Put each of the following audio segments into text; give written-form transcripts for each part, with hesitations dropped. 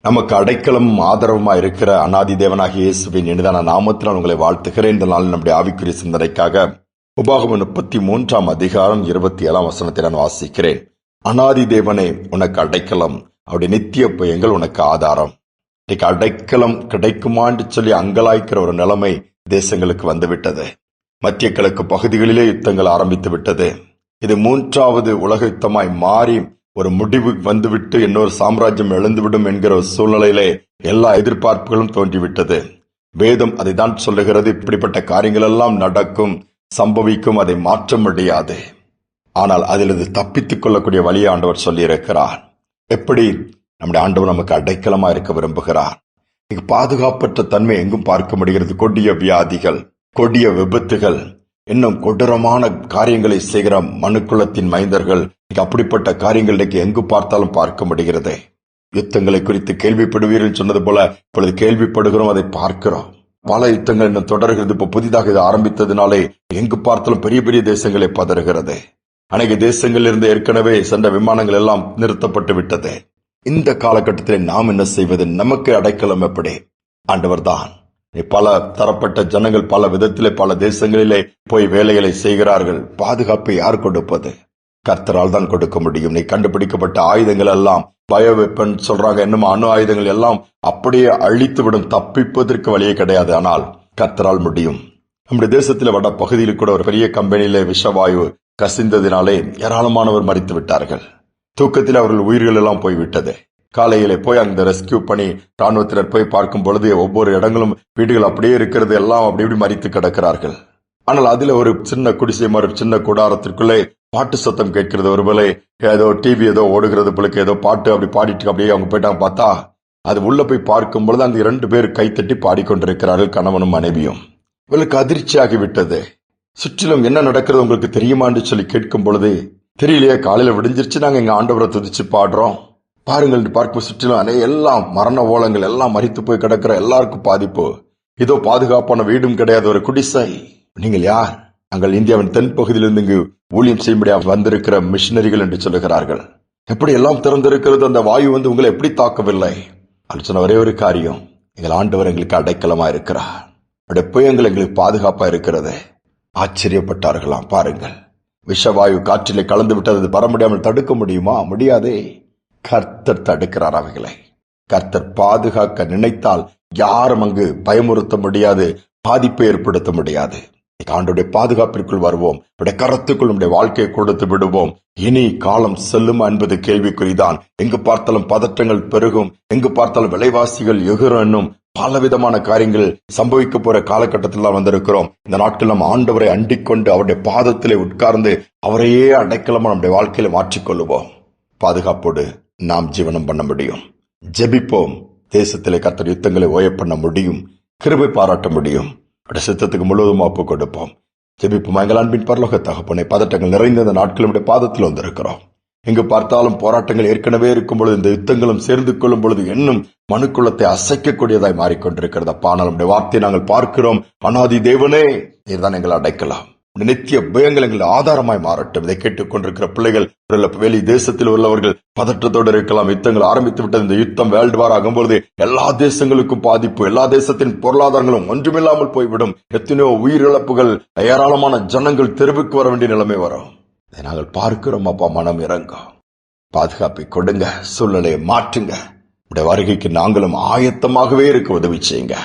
நமக்கு அடைக்கலம் ஆதரவுமா இருக்கிற அநாதி தேவனாகிய இயேசுவின் இனிதான நாமத்தினால் உங்களை வாழ்த்துகிறேன். இந்த நாள் நம்முடைய ஆவிக்குரிய சிந்தனைக்காக உபாகமம் 33 அதிகாரம் 27 வசனத்தை நான் வாசிக்கிறேன். அநாதி தேவனே உனக்கு அடைக்கலம், அவருடைய நித்திய பயங்கள் உனக்கு ஆதாரம். இன்னைக்கு அடைக்கலம் கிடைக்குமான்னு சொல்லி அங்கலாய்க்கிற ஒரு நிலைமை தேசங்களுக்கு வந்துவிட்டது. மத்திய கிழக்கு பகுதிகளிலே யுத்தங்கள் ஆரம்பித்து விட்டது. இது 3வது உலக யுத்தமாய் மாறி ஒரு முடிவு வந்துவிட்டு இன்னொரு சாம்ராஜ்யம் எழுந்துவிடும் என்கிற ஒரு சூழ்நிலையிலே எல்லா எதிர்பார்ப்புகளும் தோன்றிவிட்டது. வேதம் அதை தான் சொல்லுகிறது. இப்படிப்பட்ட காரியங்கள் எல்லாம் நடக்கும், சம்பவிக்கும், அதை மாற்ற முடியாது. ஆனால் அதிலிருந்து தப்பித்துக் கொள்ளக்கூடிய வழியை ஆண்டவர் சொல்லி இருக்கிறார். எப்படி? நம்முடைய ஆண்டவர் நமக்கு அடைக்கலமா இருக்க விரும்புகிறார். பாதுகாப்பற்ற தன்மை எங்கும் பார்க்க முடிகிறது. கொடிய வியாதிகள், கொடிய விபத்துகள், இன்னும் கொடூரமான காரியங்களை செய்கிற மனுக்குலத்தின் மைந்தர்கள், அப்படிப்பட்ட காரியங்கள் இன்றைக்கு எங்கு பார்த்தாலும் பார்க்க முடிகிறது. யுத்தங்களை குறித்து கேள்விப்படுவீர்கள் சொன்னது போல இப்பொழுது கேள்விப்படுகிறோம், அதை பார்க்கிறோம். பல யுத்தங்கள் இன்னும் தொடர்கிறது. இப்ப புதிதாக இது ஆரம்பித்ததினாலே எங்கு பார்த்தாலும் பெரிய பெரிய தேசங்களை பதறுகிறது. அநேக தேசங்களில் இருந்து ஏற்கனவே சென்ற விமானங்கள் எல்லாம் நிறுத்தப்பட்டு விட்டது. இந்த காலகட்டத்தில் நாம் என்ன செய்வது? நமக்கு அடைக்கலம் எப்படி? ஆண்டவர் தான். பல தரப்பட்ட ஜனங்கள் பல விதத்திலே பல தேசங்களிலே போய் வேலைகளை செய்கிறார்கள். பாதுகாப்பை யார் கொடுப்பது? கர்த்தரால் தான் கொடுக்க முடியும். நீ கண்டுபிடிக்கப்பட்ட ஆயுதங்கள் எல்லாம் பயோ வெப்பன் சொல்றாங்க, என்னமோ அணு ஆயுதங்கள் எல்லாம் அப்படியே அழித்து விடும். தப்பிப்பதற்கு வழியே கிடையாது. ஆனால் கர்த்தரால் முடியும். நம்முடைய தேசத்தில் வட பகுதியில் கூட ஒரு பெரிய கம்பெனியிலே விஷவாயு கசிந்ததினாலே ஏராளமானவர் மரித்து விட்டார்கள். தூக்கத்தில் அவர்கள் உயிர்கள் எல்லாம் போய்விட்டது. காலையிலே போய் அந்த ரெஸ்கியூ பண்ணி ராணுவத்தினர் போய் பார்க்கும் பொழுது ஒவ்வொரு இடங்களும் வீடுகள் அப்படியே இருக்கிறது, எல்லாம் அப்படி இப்படி மரித்து கிடக்கிறார்கள். ஆனால் அதுல ஒரு சின்ன குடிசை மாதிரி சின்ன கூடாரத்திற்குள்ளே பாட்டு சத்தம் கேட்கிறது. ஒருவேளை ஏதோ டிவி ஏதோ ஓடுகிறது போல ஏதோ பாட்டு அப்படி பாடிட்டு அப்படியே அவங்க போயிட்டாங்க. பார்த்தா அது உள்ள போய் பார்க்கும் பொழுது அந்த 2 பேர் கைத்தட்டி பாடிக்கொண்டிருக்கிறார்கள், கணவனும் மனைவியும். இவளுக்கு அதிர்ச்சி ஆகிவிட்டது. சுற்றிலும் என்ன நடக்கிறது உங்களுக்கு தெரியுமான்னு சொல்லி கேட்கும் பொழுது, தெரியலையே, காலையில விடிஞ்சிருச்சு, நாங்க எங்க ஆண்டவரை துதிச்சு பாடுறோம். பாருங்கள், பார்க்கும் சுற்றிலும் எல்லாம் மரண ஓலங்கள், எல்லாம் மரித்து போய் கிடக்கிற, எல்லாருக்கும் பாதிப்பு. இதோ பாதுகாப்பான வீடும் கிடையாது, ஒரு குடிசை. நீங்கள் யார்? நாங்கள் இந்தியாவின் தென் பகுதியிலிருந்து இங்கு ஊழியம் செய்யும்படியாக வந்திருக்கிற மிஷினரிகள் என்று சொல்லுகிறார்கள். எப்படி எல்லாம் திறந்திருக்கிறது, அந்த வாயு வந்து உங்களை எப்படி தாக்கவில்லை? அது சொன்ன ஒரே ஒரு காரியம், எங்கள் ஆண்டவர் எங்களுக்கு அடைக்கலமா இருக்கிறார், அவருடைய புயங்கள் எங்களுக்கு பாதுகாப்பா இருக்கிறது. ஆச்சரியப்பட்டார்களாம். பாருங்கள், விஷவாயு காற்றிலே கலந்து விட்டது, வர முடியாமல் தடுக்க முடியுமா? முடியாதே. கர்த்தர் தடுக்கிறார் அவைகளை. கர்த்தர் பாதுகாக்க நினைத்தால் யாரும் அங்கு பயமுறுத்த முடியாது, பாதிப்பை ஏற்படுத்த முடியாது. ஆண்டவருடைய பாதுகாப்பிற்குள் வருவோம், அவருடைய கரத்துக்குள் நம்முடைய வாழ்க்கையை கொடுத்து விடுவோம். இனி காலம் செல்லுமா என்பது கேள்விக்குறிதான். எங்கு பார்த்தாலும் பதற்றங்கள் பெருகும், எங்கு பார்த்தாலும் விலைவாசிகள் எகுறும், என்னும் பலவிதமான காரியங்கள் சம்பவிக்க போற காலகட்டத்தில் வந்திருக்கிறோம். இந்த நாட்கள் நாம் ஆண்டவரை அண்டிக்கொண்டு அவருடைய பாதத்திலே உட்கார்ந்து அவரையே அடைக்கலமா நம்முடைய வாழ்க்கையில மாற்றிக்கொள்ளுவோம். பாதுகாப்போடு நாம் ஜீவனம் பண்ண முடியும். ஜெபிப்போம். தேசத்திலே கர்த்தர் யுத்தங்களை ஓய பண்ண முடியும், கிருபை பாராட்ட முடியும். சித்தத்துக்கு முழுவதும் ஒப்பு கொடுப்போம். ஜெபிப்போம். எங்கள் அன்பின் பரலோக தகப்பனே, பதட்டங்கள் நிறைந்த இந்த நாட்களுடைய பாதத்தில் வந்திருக்கிறோம். எங்கு பார்த்தாலும் போராட்டங்கள் ஏற்கனவே இருக்கும் பொழுது, இந்த யுத்தங்களும் சேர்ந்து கொள்ளும் பொழுது இன்னும் மனுக்குலத்தை அசைக்கக்கூடியதாய் மாறிக்கொண்டிருக்கிறது. அப்பா, நம்முடைய வார்த்தையை நாங்கள் பார்க்கிறோம். அநாதி தேவனே, நீர்தான் எங்களை அடைக்கலாம். நித்திய பயங்கள் எங்கள் ஆதாரமாய் மாறட்டும். இதை கேட்டுக் கொண்டிருக்கிற பிள்ளைகள், வெளி தேசத்தில் உள்ளவர்கள் பதற்றத்தோடு இருக்கலாம். யுத்தங்கள் ஆரம்பித்து விட்டது. இந்த யுத்தம் வேர்ல்டு வார் ஆகும்போது எல்லா தேசங்களுக்கும் பாதிப்பு, எல்லா தேசத்தின் பொருளாதாரங்களும் ஒன்றுமில்லாமல் போய்விடும். எத்தனையோ உயிரிழப்புகள், ஏராளமான ஜனங்கள் தெருவுக்கு வர வேண்டிய நிலைமை வரும். இதை நாங்கள் பார்க்கிறோம். அப்பா, மனம் இறங்கும், பாதுகாப்பை கொடுங்க, சூழ்நிலையை மாற்றுங்க. உடைய வருகைக்கு நாங்களும் ஆயத்தமாகவே இருக்க உதவி செய்யுங்க.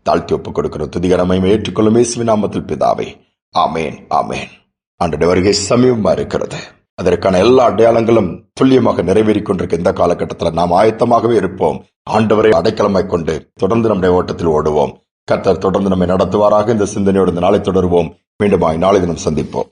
தாழ்த்தி ஒப்புக் கொடுக்கிற துதிகரமையை ஏற்றுக்கொள்ளும் இயேசுவின் நாமத்தில் பிதாவே, ஆமேன், ஆமேன். ஆண்டவருடைய வருகை சமீபமா இருக்கிறது. அதற்கான எல்லா அடையாளங்களும் துல்லியமாக நிறைவேறிக் கொண்டிருக்க இந்த காலகட்டத்தில் நாம் ஆயத்தமாகவே இருப்போம். ஆண்டவரை அடைக்கலமாய் கொண்டு தொடர்ந்து நம்முடைய ஓட்டத்தில் ஓடுவோம். கர்த்தர் தொடர்ந்து நம்மை நடத்துவாராக. இந்த சிந்தனையோடு இந்த நாளை தொடருவோம். மீண்டும் நாளை தினம் சந்திப்போம்.